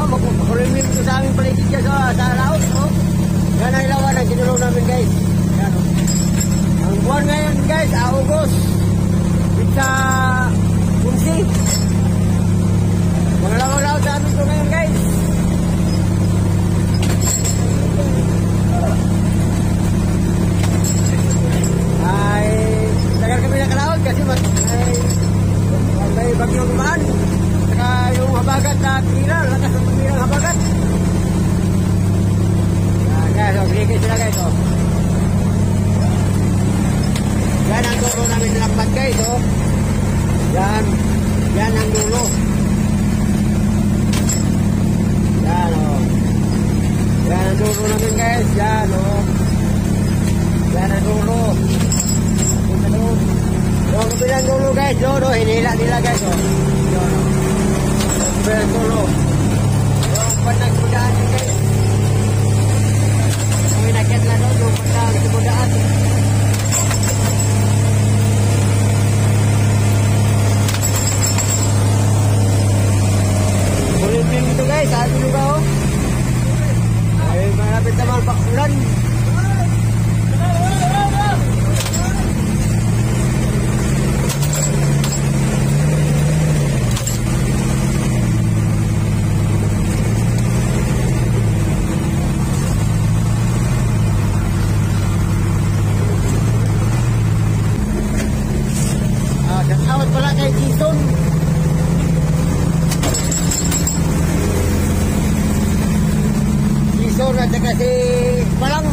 makukulimim ito sa aming paligid dyan sa laot, oh. Yan ang ilawan ang kinulong namin, guys. Yan, oh. Ang buwan ngayon, guys, August. Sa Kunsi. Mga lawa-lawa sa amin ito ngayon, guys. Ay, tagal kami nakalaot kasi may bagyong dumaan. Saka yung habagat na tira, lakas ng tumirang habagat. Yan, guys, oh, sige sila, guys, oh. Yan ang dulo namin nilakpat, guys, oh. Yan ang dulo. Yan, oh. Yan ang dulo namin, guys. Yan, oh. Yan ang dulo. Yung kabilang dulo, guys, oh, no? Hinila nila, guys, oh. Yan, oh. Yung kabilang dulo. Yung pandang kudaan, guys. Yung inakit na doon, yung pandang kudaan. Kulitin ito, guys, sa ating lugar, oh. Ay, malapit naman pakulan. Awat pala kay Jason. Jason at saka si Palang.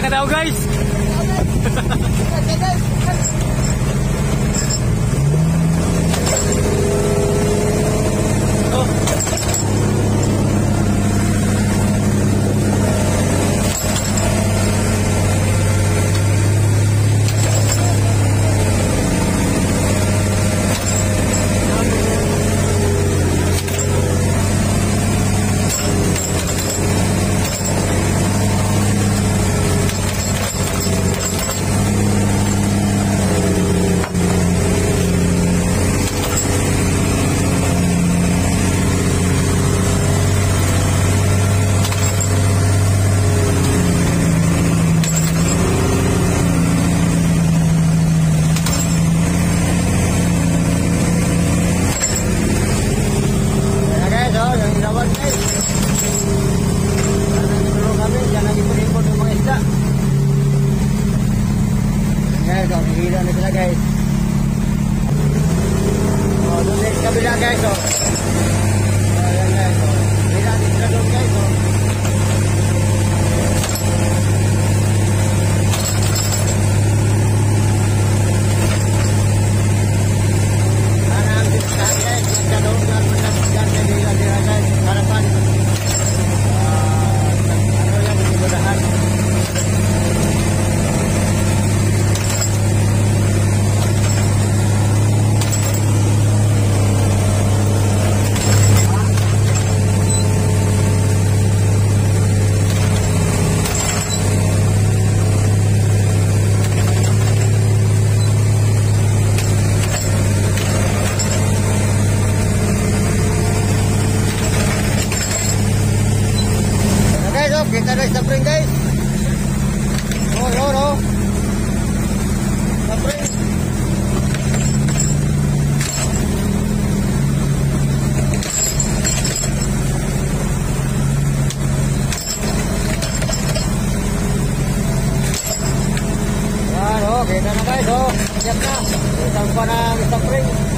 Daw guys. guys, oh. Siap na. Isang pa na isang spring.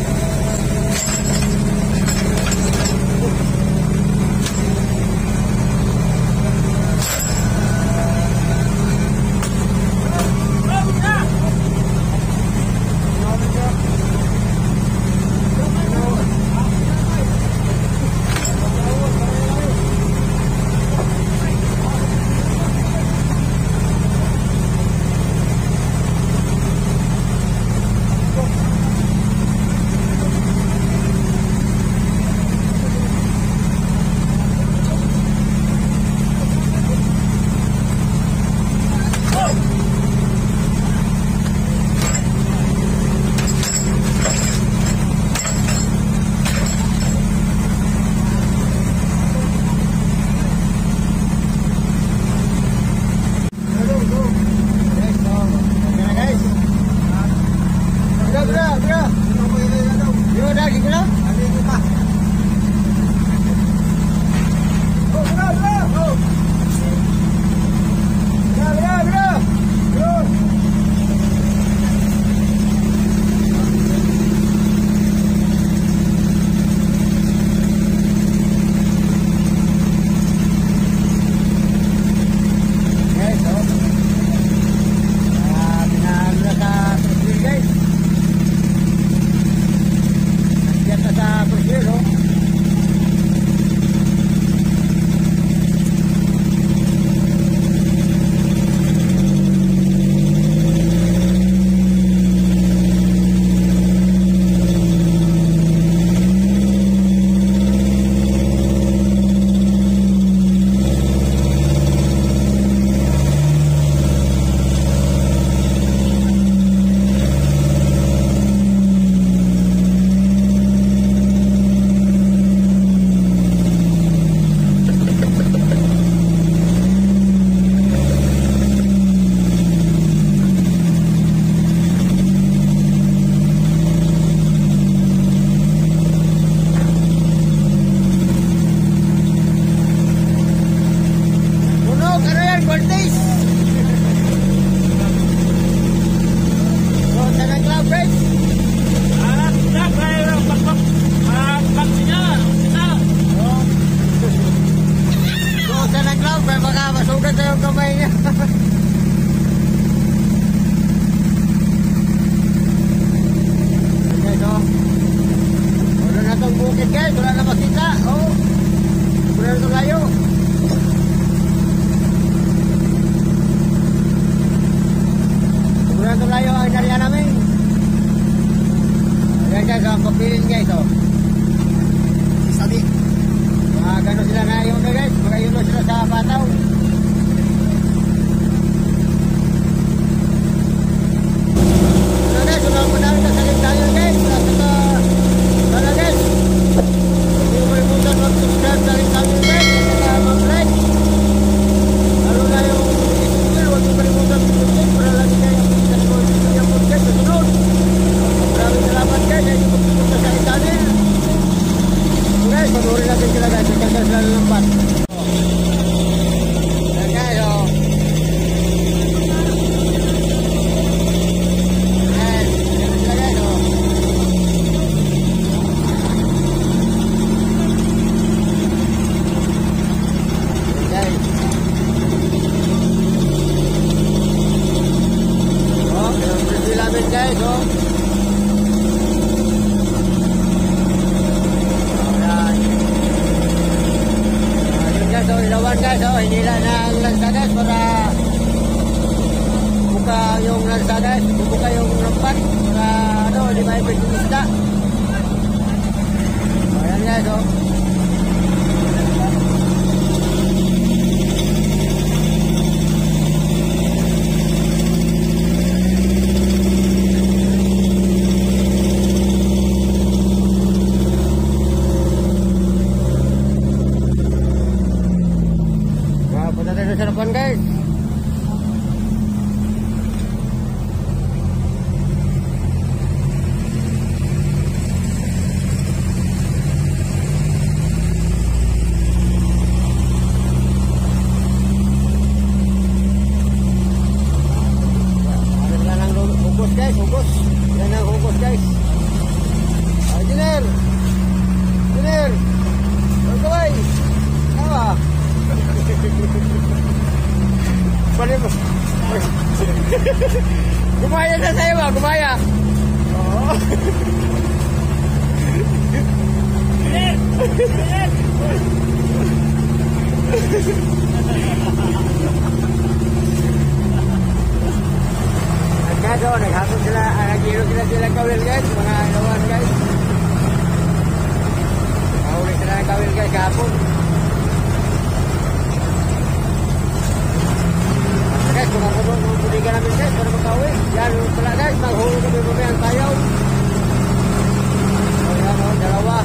guys. Engineer. Engineer. Kaway. Apa? Balik mo. Gumaya na sa'yo ba? Gumaya. Oo. Nagkado, naghapon sila, nagiro sila kawil guys, mga ilawan guys. Mahuli sila ng kawil guys, kahapon. Guys, kumakuligan namin guys, para magkawil. Yan pala guys, maghuli kami mamaya ang tayaw. O yan o, dalawa.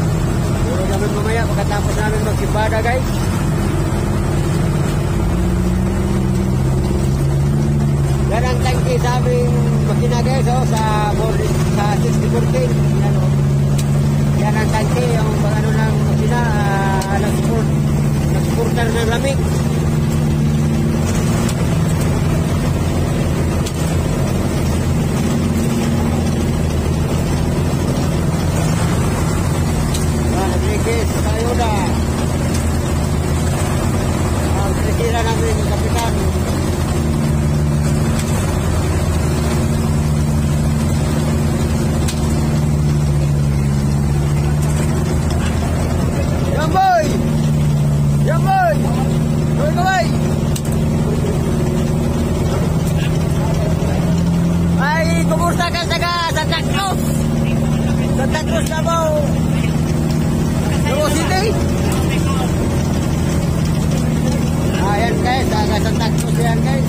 Huli kami mamaya pagkatapos namin magsimbada guys. Yan ang tangke sa aming makina guys, oh, sa 6014. Yan o. Yan ang tangke, yung ano ng makina, nag-supporter ng lamig. Nag-request tayo na. Ang sinisira namin yung kapitan. Ayan guys, taga Santa Cruz yan guys.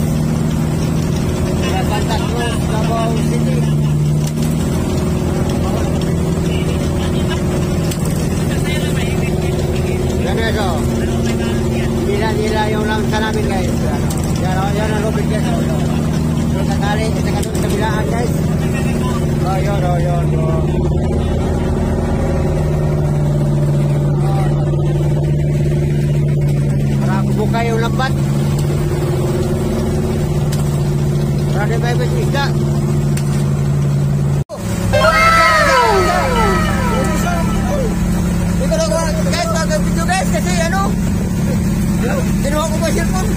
Taga Santa Cruz, Davao City. Yan guys o. Nila yung langsa namin guys. Yan ang lubid guys o. Yung sakali, sa kabilaan guys. O yun o yun o. Buka yung lambat. Para may isda. Ito lang guys, mag-video guys kasi ano, kinuha ko pa cellphone.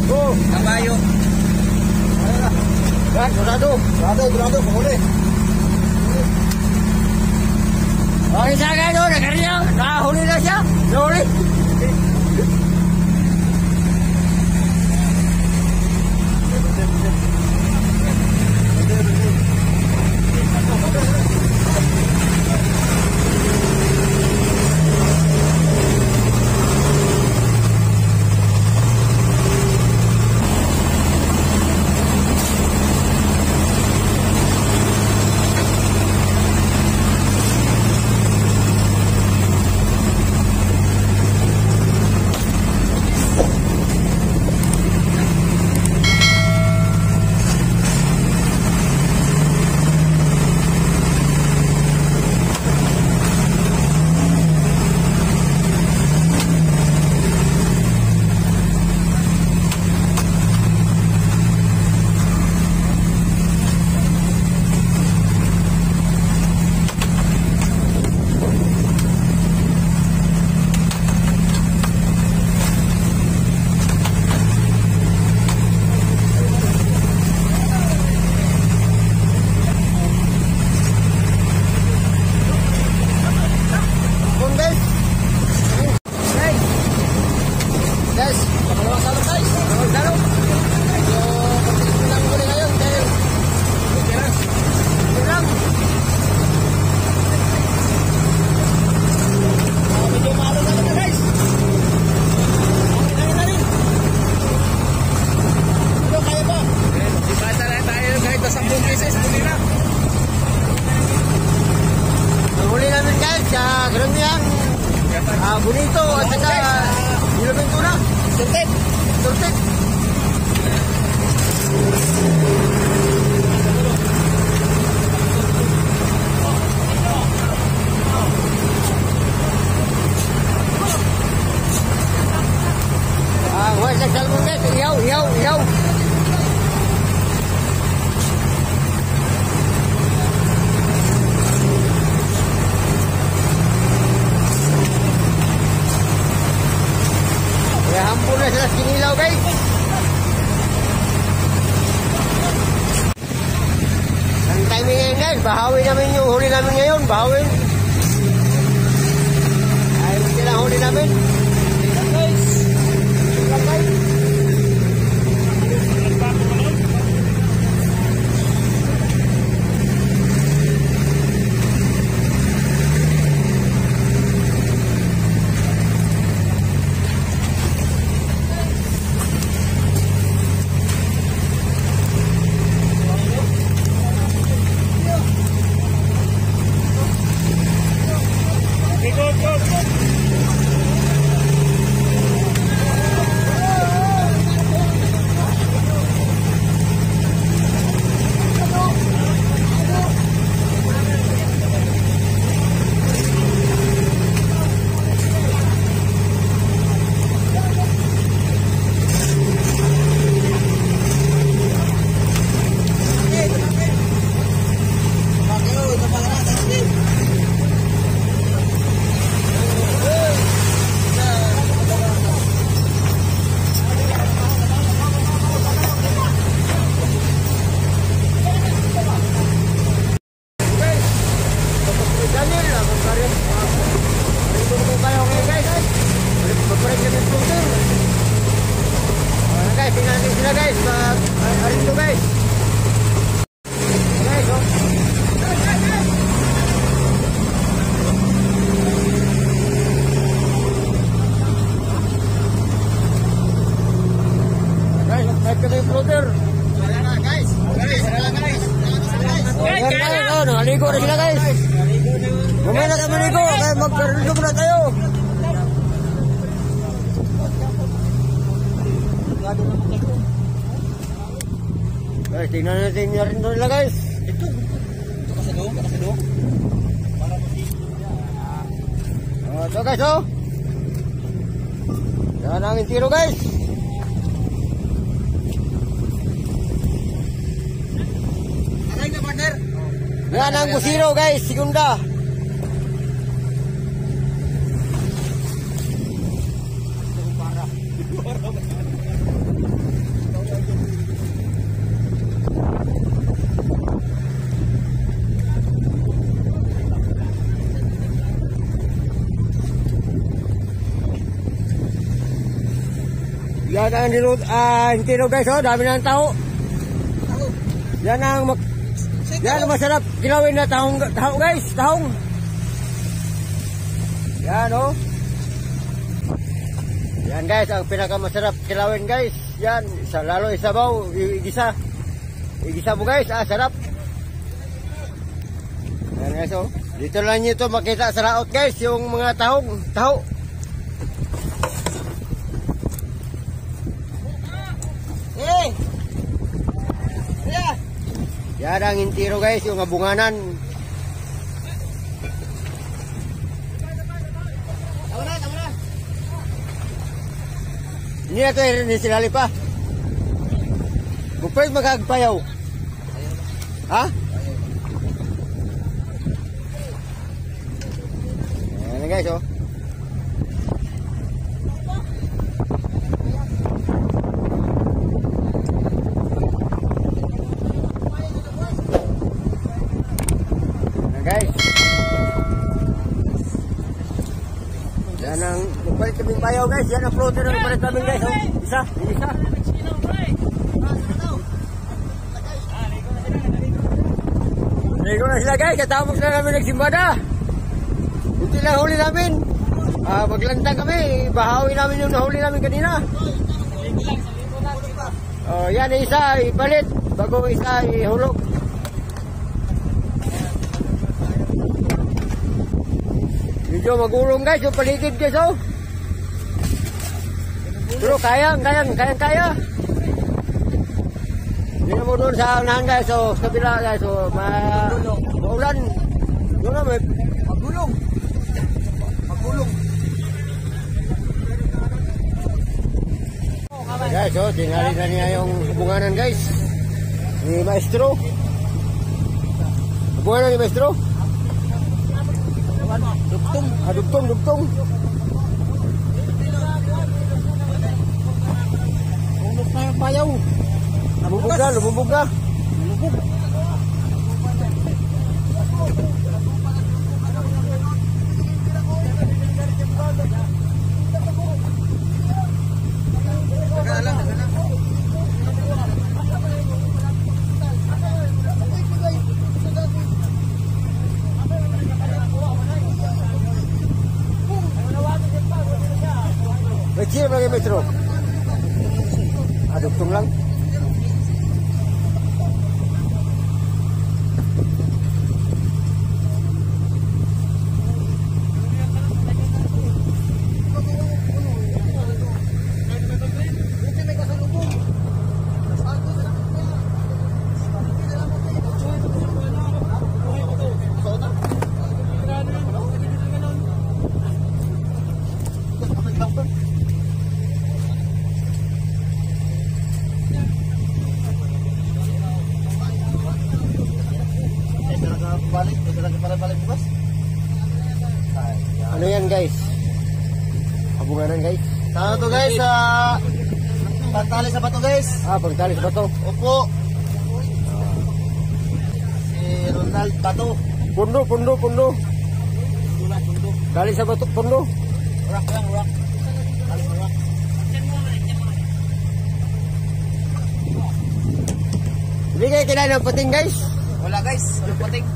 Oh, kabayo. Kan, dorado, pahuli. Oh, isa kayo doon, nakarya. Nakahuli na siya. Nahuli. Bonito at saka nilabing tuna. Surtit. Surtit. bahawin. Ay, hindi lang huli namin. Guys. Maligo na sila guys. Mamaya na kayo maligo. Kaya magkariligo na tayo. Guys, tingnan natin yung rin nila guys. Ito kasado. Ito guys oh. Yan ang intiro guys. Yan ang busiro guys, segunda. Yan ang intiro guys, oh, dami ng tao. Yan ang yan ang masarap kilawin na tahong guys, tahong. Yan oh. Yan guys, ang pinakamasarap kilawin guys. Yan, lalo isabaw, igisa. Igisa mo guys, sarap. Yan guys oh. Dito lang nyo ito makita sa laot guys, yung mga taho. Yan ang intiro guys, yung abunganan. Tama na. Hindi na ito hindi sinali pa. Bukpwede magkagpayaw. Ha? Yan guys oh. Guys, yan ang magpalit kaming bayaw guys. Yan ang floater na magpalit namin guys oh. Isa. Ligo na sila guys. Katapos na namin nagsimbada. Buti lang huli namin. Maglantang kami. Bahawi namin yung nahuli namin kanina. Yan isa ipalit bago isa ihulog. Medyo magulong guys, yung paligid guys oh. Pero kaya. Hindi na mo doon sa unahan guys, so sa kabila guys, so maulan. Doon na may magulong. Guys, so tingali na niya yung hubunganan guys. Ni Maestro. Hubunganan ni Maestro. Dugtong. Umok na yung payaw. Lumubog na. Kecil lagi metro. Aduh, tung lang. Ano yan guys? Hubunganan guys? Ano to guys? Pagtali sa bato guys. Pagtali sa bato. Opo. Si Ronald Bato. Pundo. Tali sa bato, pundo. Urak. Tali sa urak. Hindi kayo kailangan ng pating guys? Wala guys, wala pating.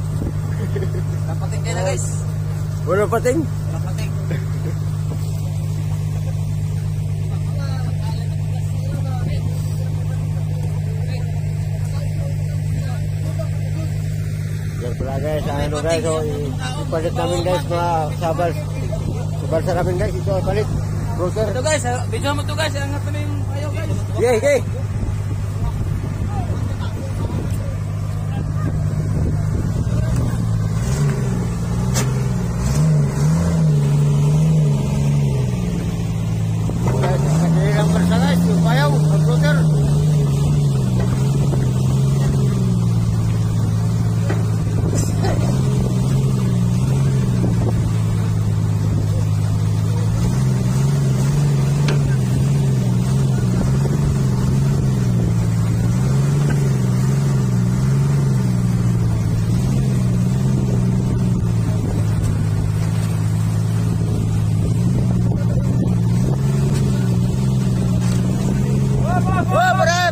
Wala pating kayo na guys. Wala pating? Wala pating. Yan pala guys, ano guys, so ipalit namin guys mga sabal. Sabalsa namin guys, ito palit. Brother. Ito guys, video mo to guys, angat na yung ayaw guys. Okay.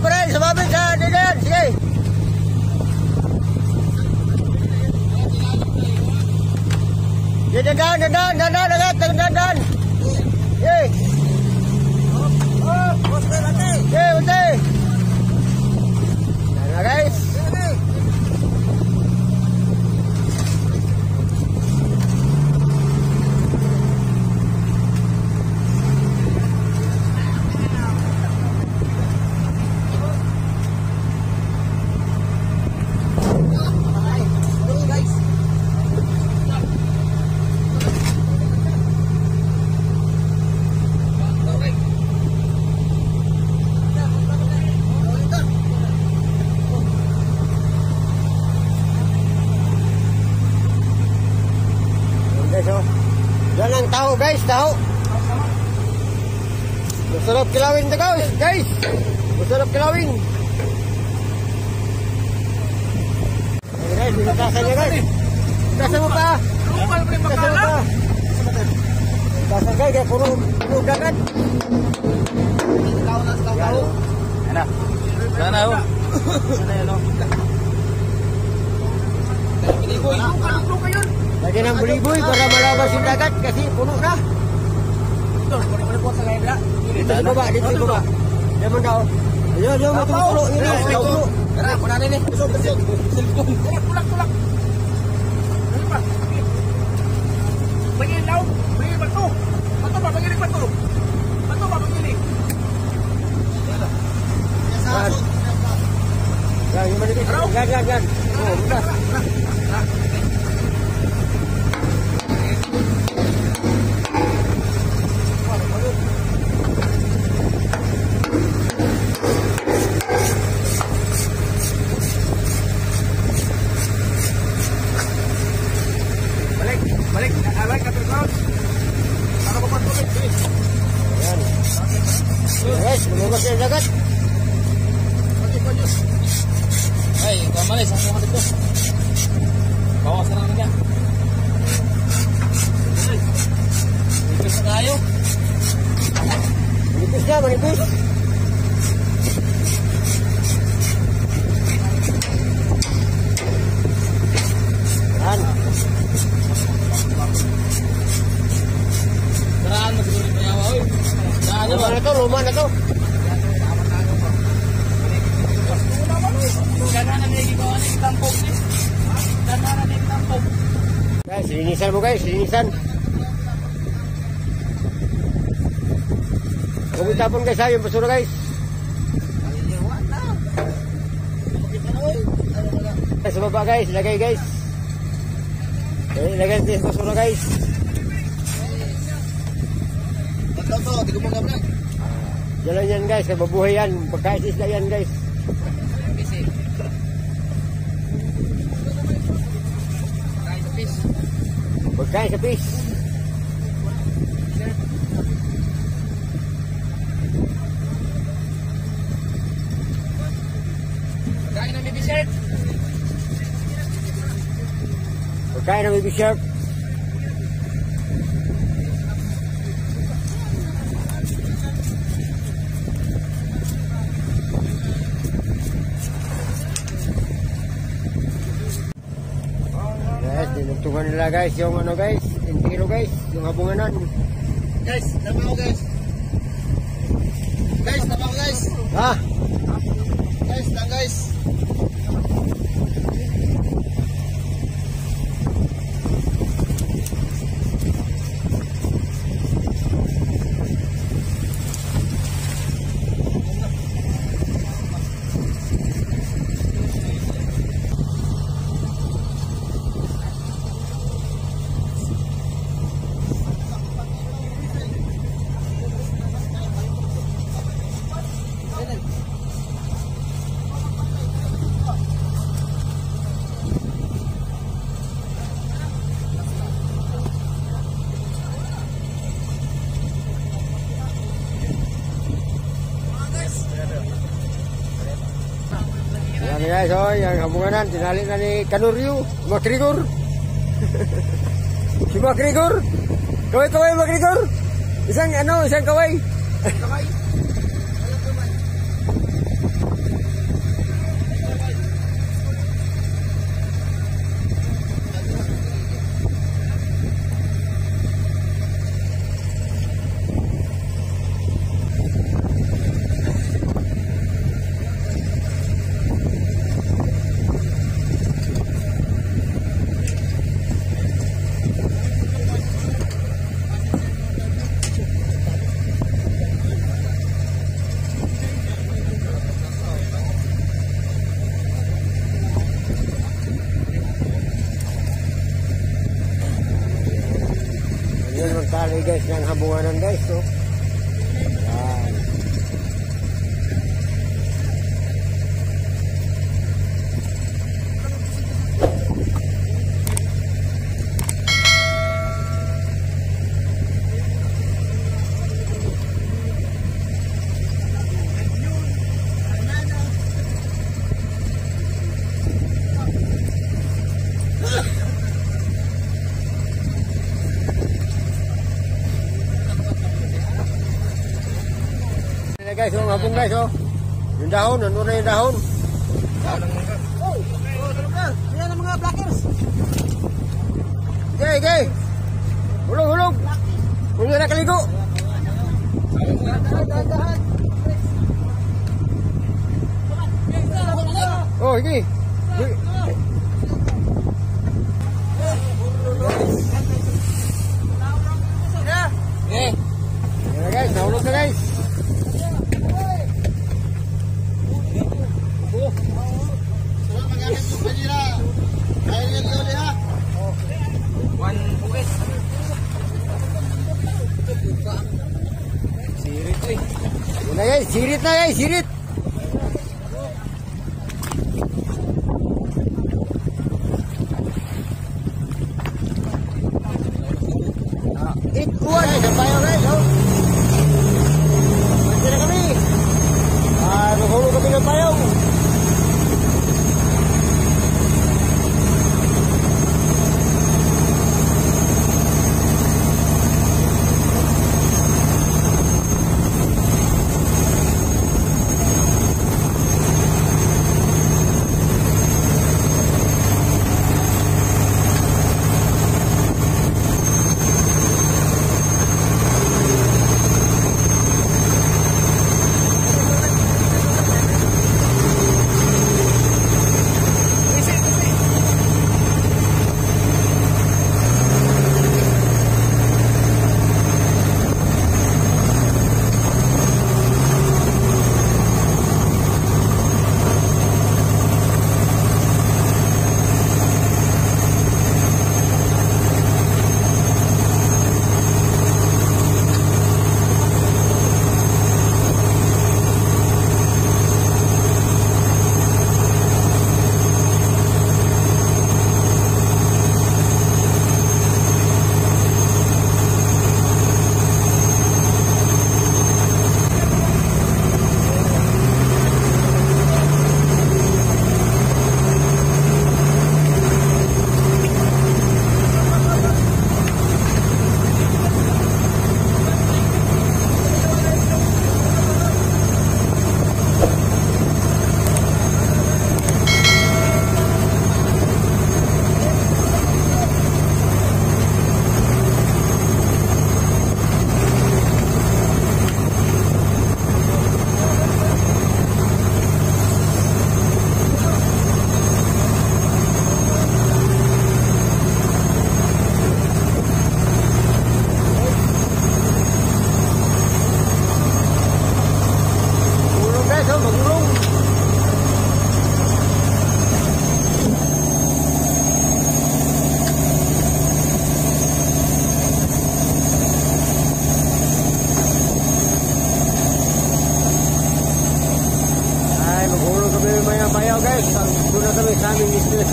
Berai, sebabit dah, Dan, sige. Dan. Ye. Betul. Nah, guys. Yan ang tahu guys, tahu. Masarap kilawin to guys. Masarap kilawin. Ayan guys, binutasan niya guys. Binutasan mo pa. Binutasan mo pa. Binutasan guys, kaya puro dagat. Yan na. Sana ho. Sana yan ho. Biliboy. Lagyan ng buliboy para malabas yung dagat kasi puno na. Dito sa baba, dito sa baba. Diyan mo daw. Ayun, matutulo. Matutulo. Tara, kuna na ni. Cellphone. Tulak. Ano pa? Bagay daw. Bagay bato. Bato ba? Bagay bato. Bato ba? Bagay. Yan, yung manipis. Yan. Oh, mudah. Balik. Alay ka terus. Para papatulog. Yan. Guys, lumabas yung dagat. Ay, kamali sa mga dito. Bawas na naman yan. Manipis na tayo. Manipis. Yan. Daraan mo siguro yung payawa. Daraan nyo. na to, luma na to. Guys, linisan mo guys, linisan. Huwag itapon guys ha, yung basura guys. Sa baba guys, lagay guys. Lagay natin sa basura guys. Jalan yan guys, kababuhay yan. Pagkais isla yan guys. Pagkain sa fish. Pagkain ng baby shark. Pagkain ng baby shark. Guys, dinugtungan nila guys yung ano guys, intiro guys, yung habunganan. Guys, tama ko guys. Guys, tama ko guys. Ha? Guys, tama guys. Yan guys, oh, yung habunganan, tinali na ni Kanuryo, Makrigor. Si Makrigor. Kaway-kaway Makrigor. Isang kaway. Kaway. Yan magtali guys ng habunganan guys, oh. Yan. Guys, oh, habong guys, oh. Yung dahon, nandun na yung dahon. Oh, tulog na. Ayan ang mga blackers. Okay. Hulog. Huwag na nakaligo. Oh, sige. Eh. Yan na guys, nahulog na guys. Sirit na guys, sirit. Ikuan guys, ang bayo guys, oh. Nandiyan na kami. Nahulog kami ng bayo.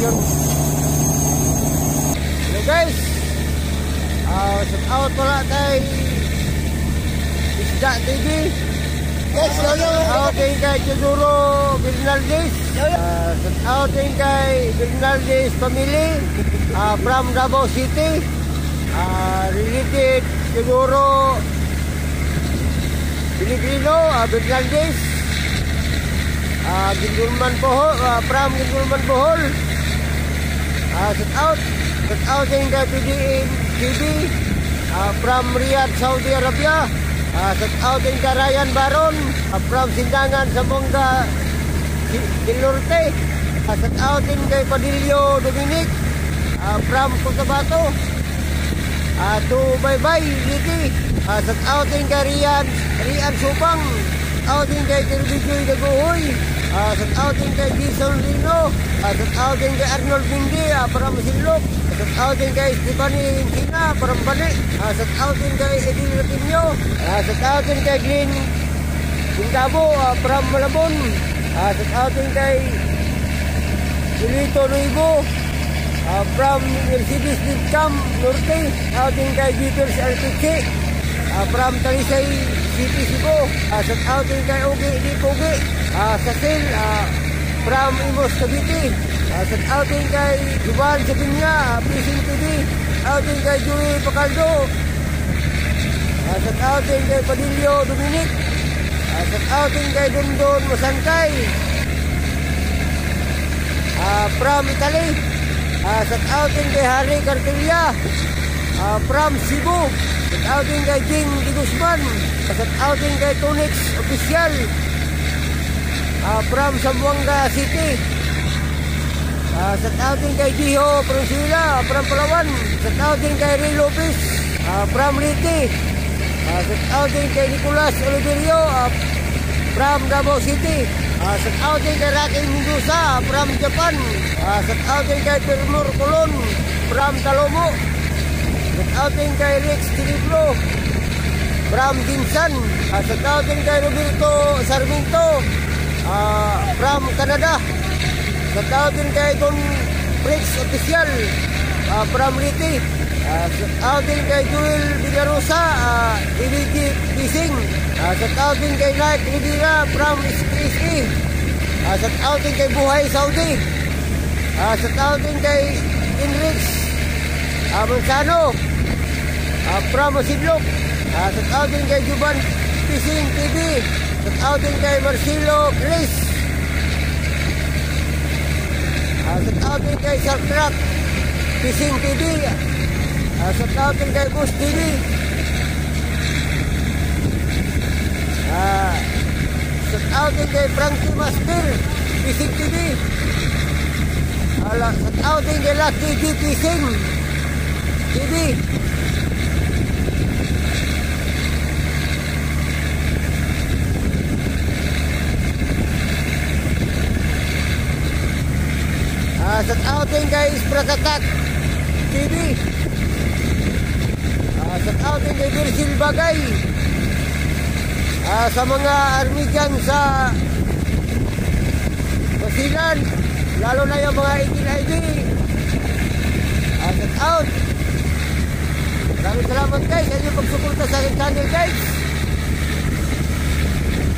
yun. Hello guys. Shout out pala kay Isda TV. Yes, yo. Shout out din kay Teodoro Bernaldez. Shout out din kay Bernaldez family from Davao City. Related Teodoro Pilipino Bernaldez. Gindulman Bohol, from Gindulman Bohol. Shout out din kay PDN TV from Riyadh, Saudi Arabia. Shout out din kay Ryan Baron from Sindangan, Zamboanga del Norte. Shout out din kay Padillo Dominic from Cotabato. To Bye Ricky. Shout out din kay Rian Subang. Shout out din kay Kirbijoy Daguhoy. Shout out din kay Jason Rino. Shout out din kay Arnold Bindi from Silok. Shout out din kay Stephanie Kina from Bani. Shout out din kay Edil Ratinyo. Shout out din kay Glenn Bindabo from Malabon. Shout out din kay Julito Nuibo from Mercedes Dicam Norte. Shout out din kay Jeepers RTC from Talisay City Cebu. Shout out din kay Ogi Dipogi Sasil from Imos Cavite. Shout out din kay Juban Sabinya Fishing TV. Shout out din kay Joey Pacaldo. Shout out din kay Padillo Dominic. Shout out din kay Dondon Masantay from Italy. Shout out din kay Harry Cartilla from Cebu. Shout out din kay Jing Di Guzman. Shout out din kay Tonix Official from Zamboanga City. Shout out din kay Giho Prosuela from Palawan. Shout out din kay Ray Lopez from Liti. Shout out din kay Nicolas Oliverio from Davao City. Shout out din kay Raquel Mendoza from Japan. Shout out din kay Permur Colon from Talomo. Shout out din kay Rex Tiriblo from Dinsan. Shout out din kay Roberto Sarmiento from Canada. Shout out din kay Don Brix Official from Liti. Shout out din kay Joel Villarosa EBG Fishing. Shout out din kay Nike Rivera from SPSE. Shout out din kay Buhay Saudi. Shout out din kay Enrich Manzano from Sidlok. Shout out din kay Juban Fishing TV. Shout out din kay Marcelo Chris. Shout out din kay Shark Track Fishing TV. Shout out din kay Bus TV. Shout out din kay Frankie Master Fishing TV. Shout out din kay Lucky G Fishing TV. Shout out din kay Sprakatak TV. Shout out din kay Virgil Bagay. Sa mga army dyan sa Basilan, lalo na yung mga 18ID. Shout out. Maraming salamat guys sa inyong pagsuporta sa aking channel guys.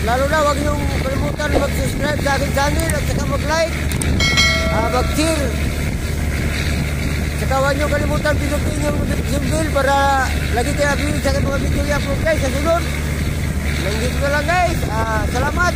Lalo na huwag niyong kalimutan mag-subscribe sa aking channel at saka mag-like, mag-share. Saka huwag niyong kalimutan pinutin yung notification bell para lagi kayo update sa aking mga video i-upload guys sa sunod. Nandito na lang guys. Salamat.